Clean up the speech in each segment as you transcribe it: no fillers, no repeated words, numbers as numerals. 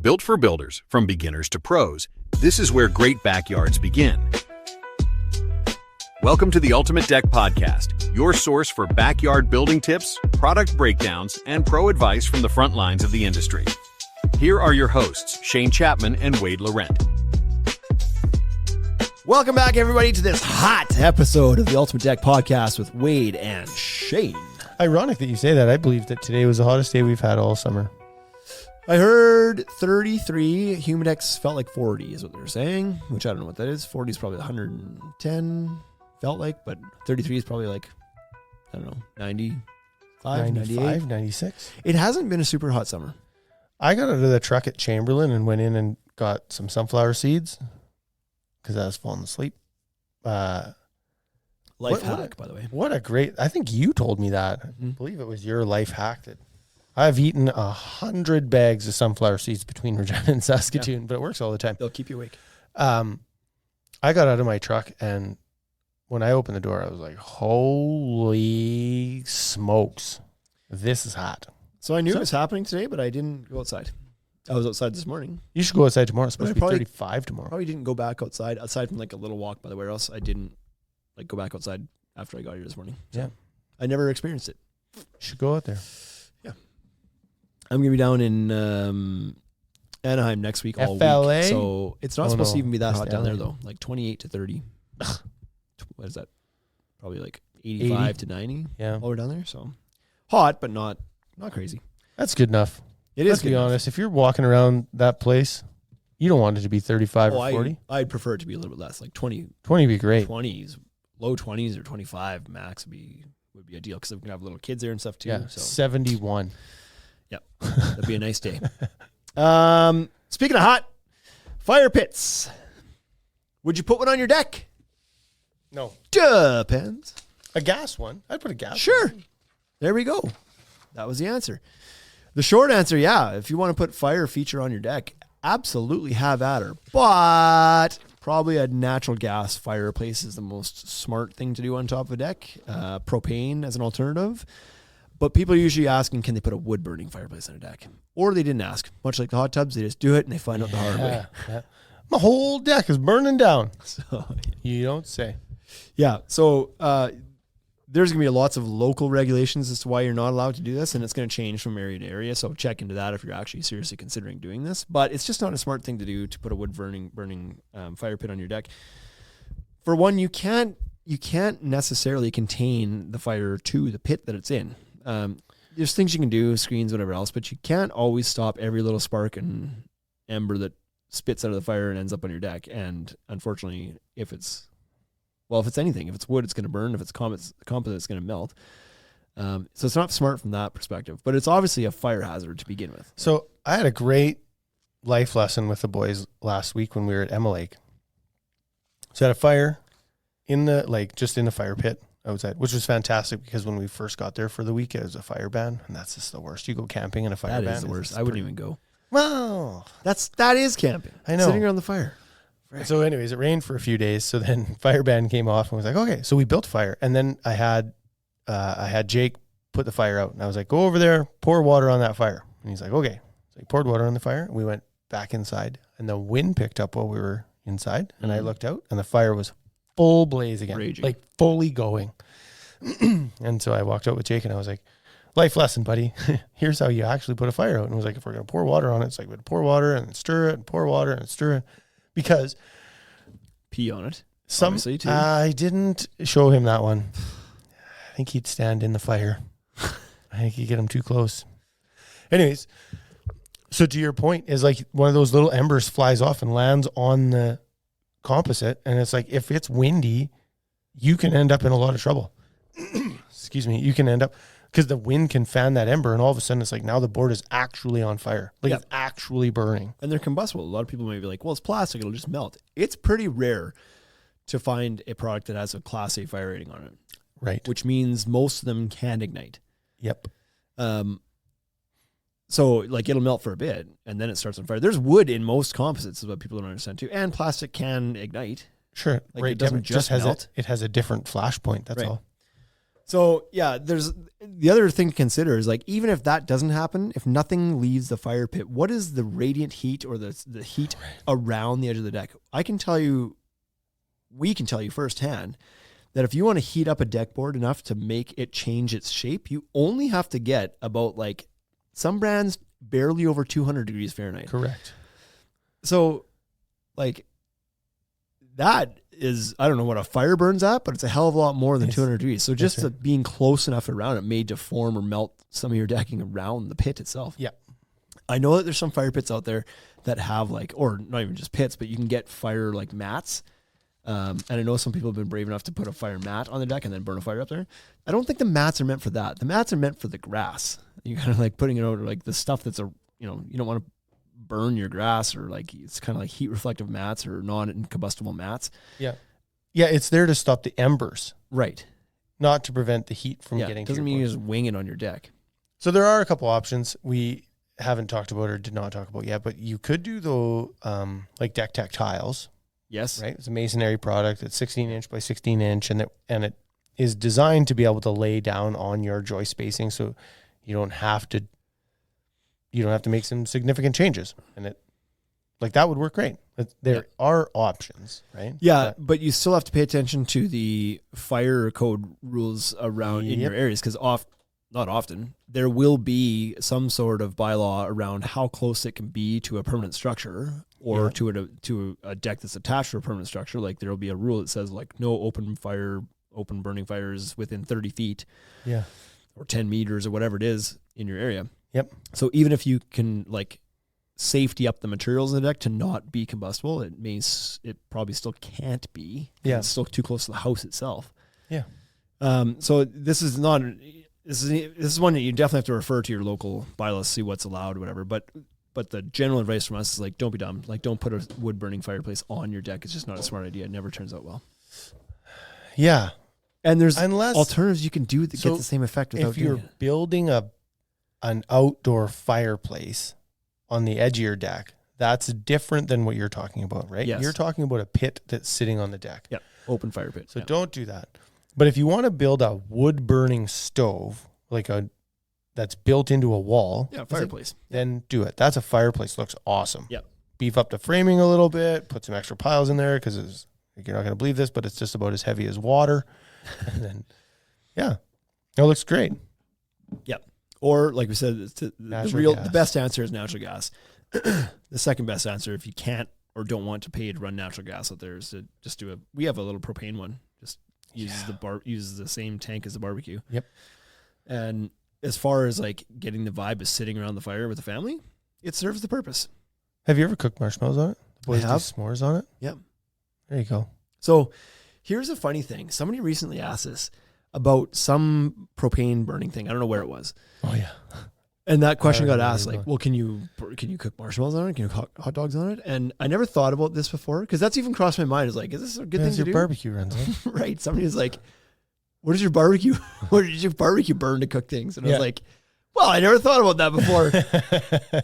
Built for builders, from beginners to pros, this is where great backyards begin. Welcome to the Ultimate Deck Podcast, your source for backyard building tips, product breakdowns, and pro advice from the front lines of the industry. Here are your hosts, Shane Chapman and Wade Laurent. Welcome back, everybody, to this hot episode of the Ultimate Deck Podcast with Wade and Shane. Ironic that you say that. I believe that today was the hottest day we've had all summer. I heard 33. Humidex felt like 40 is what they're saying, which I don't know what that is. 40 is probably 110, felt like, but 33 is probably like, I don't know, 95, 98. 96. It hasn't been a super hot summer. I got out of the truck at Chamberlain and went in and got some sunflower seeds because I was falling asleep. Life hack, by the way. What a great, I think you told me that. I believe it was your life hack. I've eaten 100 bags of sunflower seeds between Regina and Saskatoon, but it works all the time. They'll keep you awake. I got out of my truck, and when I opened the door, I was like, holy smokes, this is hot. So I knew it was happening today, but I didn't go outside. I was outside this morning. You should go outside tomorrow. It's supposed to be 35 tomorrow. Probably didn't go back outside, aside from like a little walk by the warehouse. I didn't like go back outside after I got here this morning. So yeah. I never experienced it. You should go out there. Yeah. I'm going to be down in Anaheim next week all FLA? week. So it's not supposed to even be that hot down there, LA. though. Like 28 to 30. What is that? Probably like 85 80 to 90 Yeah. while we're down there. So hot, but not crazy. That's good enough. It is Let's good be enough. honest. If you're walking around that place, you don't want it to be 35 or 40. I'd prefer it to be a little bit less, like 20. 20 would be great. 20s, low 20s or 25 max would be ideal because we can have little kids there and stuff too. Yeah, So 71. yeah, that'd be a nice day. Speaking of hot, fire pits. Would you put one on your deck? No. Depends. A gas one. I'd put a gas Sure. one. There we go. That was the answer. The short answer, yeah, if you want to put fire feature on your deck, absolutely have at her. But probably a natural gas fireplace is the most smart thing to do on top of a deck. Propane as an alternative. But people are usually asking, can they put a wood-burning fireplace on a deck? Or they didn't ask. Much like the hot tubs, they just do it and they find out the hard way. Yeah. My whole deck is burning down. So, You don't say. yeah. So there's going to be lots of local regulations as to why you're not allowed to do this, and it's going to change from area to area. So check into that if you're actually seriously considering doing this. But it's just not a smart thing to do to put a wood burning fire pit on your deck. For one, you can't necessarily contain the fire to the pit that it's in. There's things you can do, screens, whatever else, but you can't always stop every little spark and ember that spits out of the fire and ends up on your deck. And unfortunately, if it's anything, if it's wood, it's going to burn. If it's composite, it's going to melt. So it's not smart from that perspective, but it's obviously a fire hazard to begin with. So I had a great life lesson with the boys last week when we were at Emma Lake. So I had a fire in the, just in the fire pit outside, which was fantastic because when we first got there for the week, it was a fire ban, and that's just the worst. You go camping in a fire ban. That is the worst. I wouldn't even go. Well, that is camping. I know. Sitting around the fire. So anyways, it rained for a few days. So then fire ban came off and was like, okay, so we built fire. And then I had Jake put the fire out, and I was like, go over there, pour water on that fire. And he's like, okay. So he poured water on the fire. We went back inside, and the wind picked up while we were inside. And I looked out, and the fire was full blaze again, Raging. like fully going. And so I walked out with Jake, and I was like, life lesson, buddy. Here's how you actually put a fire out. And I was like, if we're going to pour water on it, it's like we'd pour water and stir it and pour water and stir it. Because pee on it. Obviously, too. I didn't show him that one. I think he'd stand in the fire. I think he'd get him too close. Anyways, so to your point is like one of those little embers flies off and lands on the composite. And it's like, if it's windy, you can end up in a lot of trouble. Excuse me. You can end up, because the wind can fan that ember, and all of a sudden it's like now the board is actually on fire. Like it's actually burning. And they're combustible. A lot of people may be like, well, it's plastic, it'll just melt. It's pretty rare to find a product that has a Class A fire rating on it. Right. Which means most of them can ignite. Yep. So like it'll melt for a bit and then it starts on fire. There's wood in most composites is what people don't understand too. And plastic can ignite. Sure. Like right. it doesn't just has melt. it has a different flash point. That's Right. all. So yeah, there's the other thing to consider is like, even if that doesn't happen, if nothing leaves the fire pit, what is the radiant heat or the heat around the edge of the deck? We can tell you firsthand that if you want to heat up a deck board enough to make it change its shape, you only have to get about, like, some brands barely over 200 degrees Fahrenheit. Correct. So, like, that is, I don't know what a fire burns at, but it's a hell of a lot more than 200 degrees. So just being close enough around it may deform or melt some of your decking around the pit itself. Yeah. I know that there's some fire pits out there that have, like, or not even just pits, but you can get fire, like, mats. And I know some people have been brave enough to put a fire mat on the deck and then burn a fire up there. I don't think the mats are meant for that. The mats are meant for the grass. You kind of like putting it over, like, the stuff that's you don't want to burn your grass, or like, it's kind of like heat reflective mats or non-combustible mats. Yeah. Yeah. It's there to stop the embers, Right. not to prevent the heat from getting to doesn't your mean you board. just wing it on your deck. So there are a couple options we haven't talked about or did not talk about yet, but you could do like deck tech tiles. Yes. Right. It's a masonry product. It's 16 inch by 16 inch, and it is designed to be able to lay down on your joist spacing, so you don't have to make some significant changes. And that would work great. There are options, right? Yeah, but you still have to pay attention to the fire code rules around in your areas, because not often, there will be some sort of bylaw around how close it can be to a permanent structure, or to a deck that's attached to a permanent structure. Like, there will be a rule that says, like, no open burning fires within 30 feet, or 10 meters or whatever it is in your area. Yep. So even if you can, like, safety up the materials in the deck to not be combustible, it probably still can't be. Yeah. It's still too close to the house itself. Yeah. So this is one that you definitely have to refer to your local bylaws, see what's allowed, whatever. But the general advice from us is, like, don't be dumb. Like, don't put a wood burning fireplace on your deck. It's just not a smart idea. It never turns out well. Yeah. And there's alternatives you can do that get the same effect without if you're doing it. building an outdoor fireplace on the edge of your deck, that's different than what you're talking about, right? Yes. You're talking about a pit that's sitting on the deck. Yeah, open fire pit. So don't do that. But if you want to build a wood burning stove, that's built into a wall, fireplace, then do it. That's a fireplace. Looks awesome. Yeah. Beef up the framing a little bit, put some extra piles in there, because you're not going to believe this, but it's just about as heavy as water. And then, it looks great. Yeah. Or, like we said, the best answer is natural gas. The second best answer, if you can't or don't want to pay to run natural gas out there, is to just we have a little propane one. Just uses the same tank as the barbecue. Yep. And as far as, like, getting the vibe of sitting around the fire with the family, it serves the purpose. Have you ever cooked marshmallows on it? The boys do have. s'mores on it? Yep. There you go. So here's a funny thing. Somebody recently asked us about some propane burning thing. I don't know where it was. Oh, yeah. And that question got asked, like, well, can you cook marshmallows on it? Can you cook hot dogs on it? And I never thought about this before, because that's even crossed my mind. Is like, is this a good thing to your do? Barbecue runs on. Right. Somebody was like, where does your barbecue burn to cook things? And I was like, well, I never thought about that before.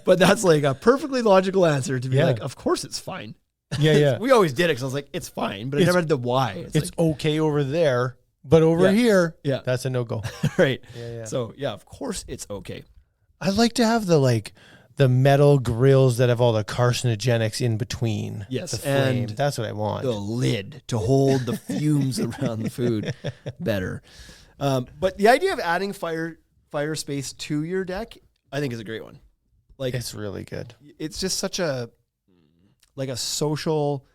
But that's, like, a perfectly logical answer to be like, of course it's fine. Yeah. We always did it because I was like, it's fine, but I never had the why. It's like, okay over there, but over here, that's a no-go. Right. Yeah. So, of course it's okay. I like to have the metal grills that have all the carcinogenics in between. Yes, the flame. and that's what I want. The lid to hold the fumes around the food better. But the idea of adding fire space to your deck, I think, is a great one. Like, it's really good. It's just such a social,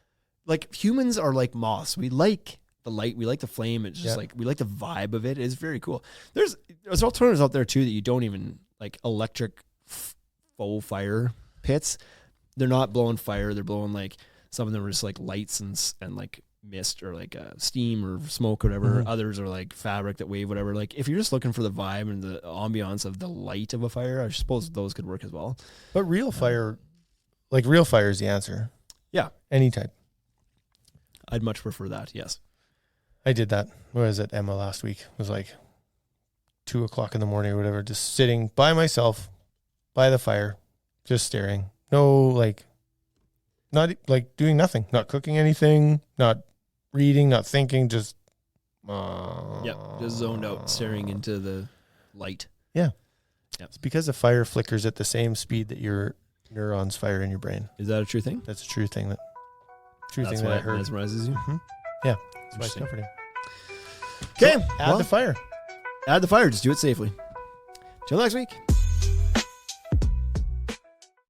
like, humans are like moths. We like the light, we like the flame. It's just like, we like the vibe of it. It's very cool. There's alternatives out there too that you don't even, like, electric faux fire pits. They're not blowing fire. They're blowing, like, some of them are just like lights and like mist or like steam or smoke or whatever. Mm-hmm. Others are like fabric that wave, whatever. Like, if you're just looking for the vibe and the ambiance of the light of a fire, I suppose those could work as well. But real fire is the answer. Yeah. Any type. I'd much prefer that. Yes. I did that. What was it, Emma, last week? It was like 2:00 in the morning or whatever, just sitting by myself by the fire, just staring. No, like, not like doing nothing, not cooking anything, not reading, not thinking, just Yeah, just zoned out, staring into the light. Yeah. Yep. It's because the fire flickers at the same speed that your neurons fire in your brain. Is that a true thing? That's a true thing that That's that why I it heard. mesmerizes you? Yeah. That's why it's comforting. Okay. So, add the fire. Add the fire. Just do it safely. Till next week.